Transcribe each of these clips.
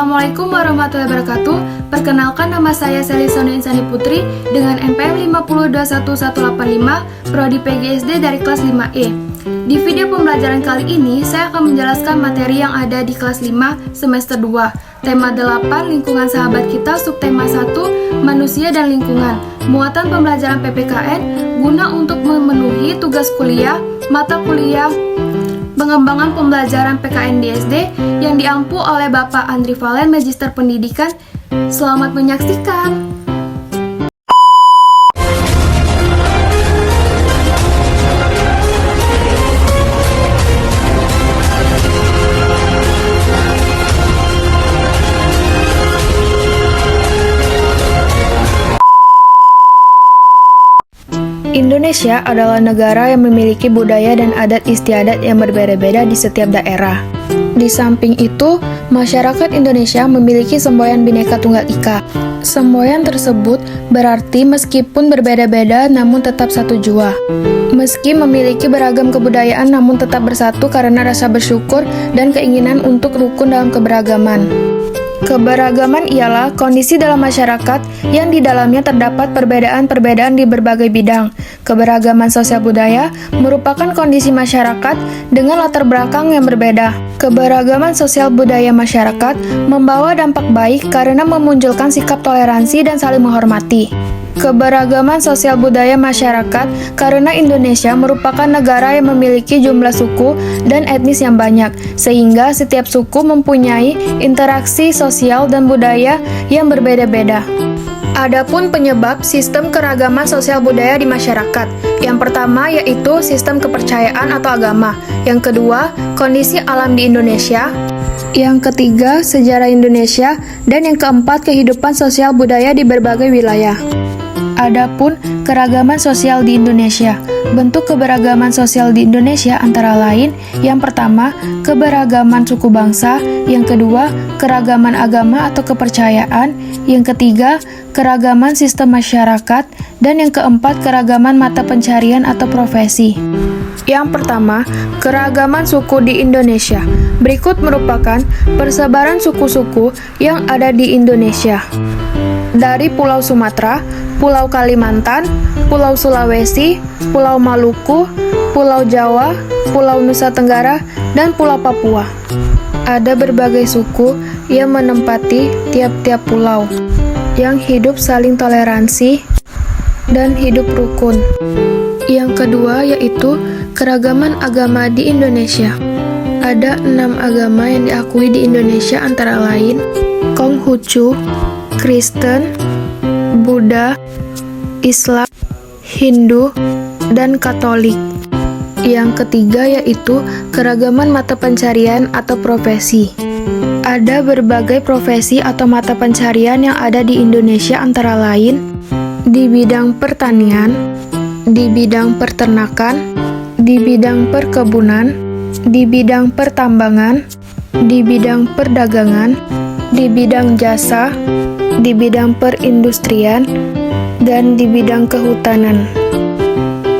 Assalamualaikum warahmatullahi wabarakatuh. Perkenalkan, nama saya Sally Sony Insani Putri dengan NPM 5021185 Prodi PGSD dari kelas 5E. Di video pembelajaran kali ini, saya akan menjelaskan materi yang ada di kelas 5 semester 2. Tema 8, lingkungan sahabat kita, subtema 1, manusia dan lingkungan. Muatan pembelajaran PPKN guna untuk memenuhi tugas kuliah, mata kuliah pengembangan pembelajaran PKN di SD yang diampu oleh Bapak Andri Valen, Magister Pendidikan. Selamat menyaksikan. Indonesia adalah negara yang memiliki budaya dan adat istiadat yang berbeda-beda di setiap daerah. Di samping itu, masyarakat Indonesia memiliki semboyan Bhinneka Tunggal Ika. Semboyan tersebut berarti meskipun berbeda-beda namun tetap satu jua. Meski memiliki beragam kebudayaan namun tetap bersatu karena rasa bersyukur dan keinginan untuk rukun dalam keberagaman. Keberagaman ialah kondisi dalam masyarakat yang di dalamnya terdapat perbedaan-perbedaan di berbagai bidang. Keberagaman sosial budaya merupakan kondisi masyarakat dengan latar belakang yang berbeda. Keberagaman sosial budaya masyarakat membawa dampak baik karena memunculkan sikap toleransi dan saling menghormati. Keberagaman sosial budaya masyarakat karena Indonesia merupakan negara yang memiliki jumlah suku dan etnis yang banyak, sehingga setiap suku mempunyai interaksi sosial dan budaya yang berbeda-beda. Adapun penyebab sistem keragaman sosial budaya di masyarakat, yang pertama yaitu sistem kepercayaan atau agama, yang kedua kondisi alam di Indonesia, yang ketiga sejarah Indonesia, dan yang keempat kehidupan sosial budaya di berbagai wilayah. Adapun keragaman sosial di Indonesia. Bentuk keberagaman sosial di Indonesia antara lain, yang pertama, keberagaman suku bangsa, yang kedua, keragaman agama atau kepercayaan, yang ketiga, keragaman sistem masyarakat, dan yang keempat, keragaman mata pencarian atau profesi. Yang pertama, keragaman suku di Indonesia. Berikut merupakan persebaran suku-suku yang ada di Indonesia. Dari Pulau Sumatera, Pulau Kalimantan, Pulau Sulawesi, Pulau Maluku, Pulau Jawa, Pulau Nusa Tenggara, dan Pulau Papua. Ada berbagai suku yang menempati tiap-tiap pulau, yang hidup saling toleransi dan hidup rukun. Yang kedua yaitu keragaman agama di Indonesia. Ada 6 agama yang diakui di Indonesia antara lain Konghucu, Kristen, Buddha, Islam, Hindu, dan Katolik. Yang ketiga yaitu keragaman mata pencarian atau profesi. Ada berbagai profesi atau mata pencarian yang ada di Indonesia antara lain di bidang pertanian, di bidang peternakan, di bidang perkebunan, di bidang pertambangan, di bidang perdagangan, di bidang jasa, di bidang perindustrian, dan di bidang kehutanan.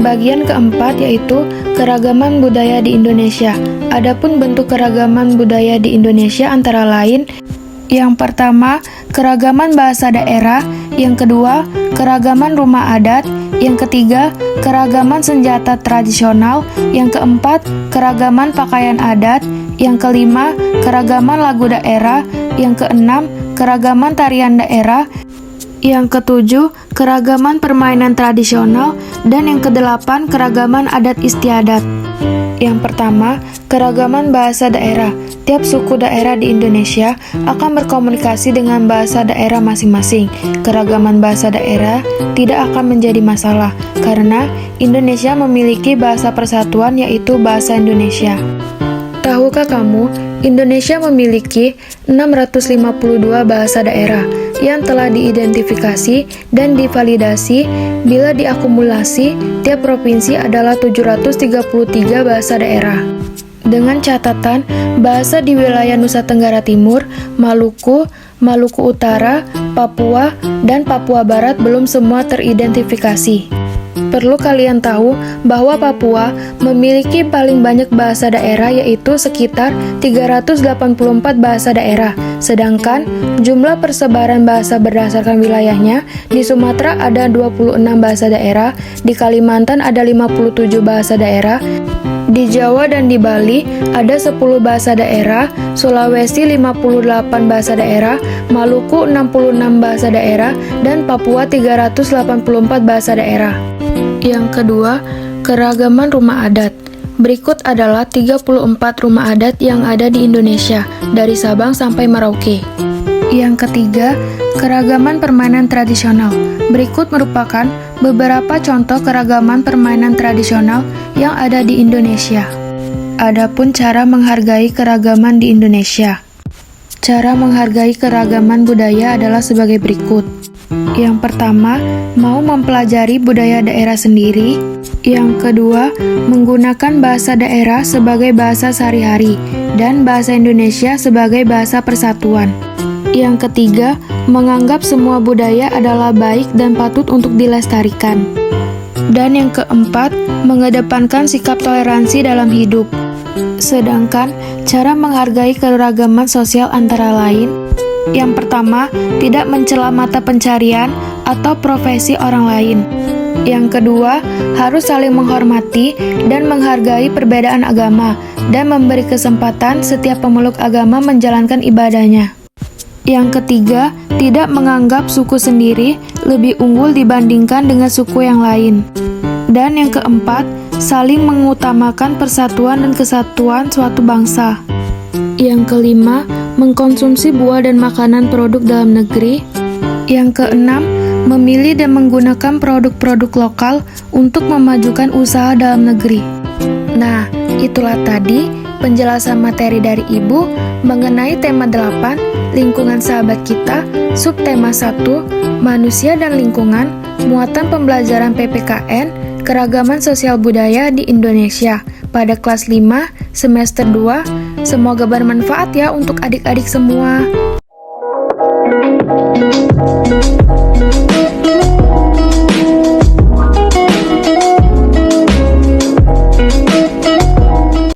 Bagian keempat yaitu keragaman budaya di Indonesia. Adapun bentuk keragaman budaya di Indonesia antara lain, yang pertama, keragaman bahasa daerah, yang kedua, keragaman rumah adat, yang ketiga, keragaman senjata tradisional, yang keempat, keragaman pakaian adat, yang kelima, keragaman lagu daerah, yang keenam, keragaman tarian daerah, yang ketujuh, keragaman permainan tradisional, dan yang kedelapan, keragaman adat istiadat. Yang pertama, keragaman bahasa daerah. Tiap suku daerah di Indonesia akan berkomunikasi dengan bahasa daerah masing-masing. Keragaman bahasa daerah tidak akan menjadi masalah, karena Indonesia memiliki bahasa persatuan yaitu bahasa Indonesia. Tahukah kamu, Indonesia memiliki 652 bahasa daerah yang telah diidentifikasi dan divalidasi. Bila diakumulasi, tiap provinsi adalah 733 bahasa daerah. Dengan catatan, bahasa di wilayah Nusa Tenggara Timur, Maluku, Maluku Utara, Papua, dan Papua Barat belum semua teridentifikasi. Perlu kalian tahu bahwa Papua memiliki paling banyak bahasa daerah, yaitu sekitar 384 bahasa daerah. Sedangkan jumlah persebaran bahasa berdasarkan wilayahnya, di Sumatera ada 26 bahasa daerah, di Kalimantan ada 57 bahasa daerah, di Jawa dan di Bali ada 10 bahasa daerah, Sulawesi 58 bahasa daerah, Maluku 66 bahasa daerah, dan Papua 384 bahasa daerah. Yang kedua, keragaman rumah adat. Berikut adalah 34 rumah adat yang ada di Indonesia, dari Sabang sampai Merauke. Yang ketiga, keragaman permainan tradisional. Berikut merupakan beberapa contoh keragaman permainan tradisional yang ada di Indonesia. Adapun cara menghargai keragaman di Indonesia. Cara menghargai keragaman budaya adalah sebagai berikut. Yang pertama, mau mempelajari budaya daerah sendiri. Yang kedua, menggunakan bahasa daerah sebagai bahasa sehari-hari dan bahasa Indonesia sebagai bahasa persatuan. Yang ketiga, menganggap semua budaya adalah baik dan patut untuk dilestarikan. Dan yang keempat, mengedepankan sikap toleransi dalam hidup. Sedangkan, cara menghargai keragaman sosial antara lain, yang pertama, tidak mencela mata pencarian atau profesi orang lain. Yang kedua, harus saling menghormati dan menghargai perbedaan agama dan memberi kesempatan setiap pemeluk agama menjalankan ibadahnya. Yang ketiga, tidak menganggap suku sendiri lebih unggul dibandingkan dengan suku yang lain. Dan yang keempat, saling mengutamakan persatuan dan kesatuan suatu bangsa. Yang kelima, mengkonsumsi buah dan makanan produk dalam negeri. Yang keenam, memilih dan menggunakan produk-produk lokal untuk memajukan usaha dalam negeri. Nah, itulah tadi penjelasan materi dari Ibu mengenai tema 8, lingkungan sahabat kita, subtema 1, manusia dan lingkungan, muatan pembelajaran PPKN, keragaman sosial budaya di Indonesia, pada kelas 5, semester 2. Semoga bermanfaat ya untuk adik-adik semua.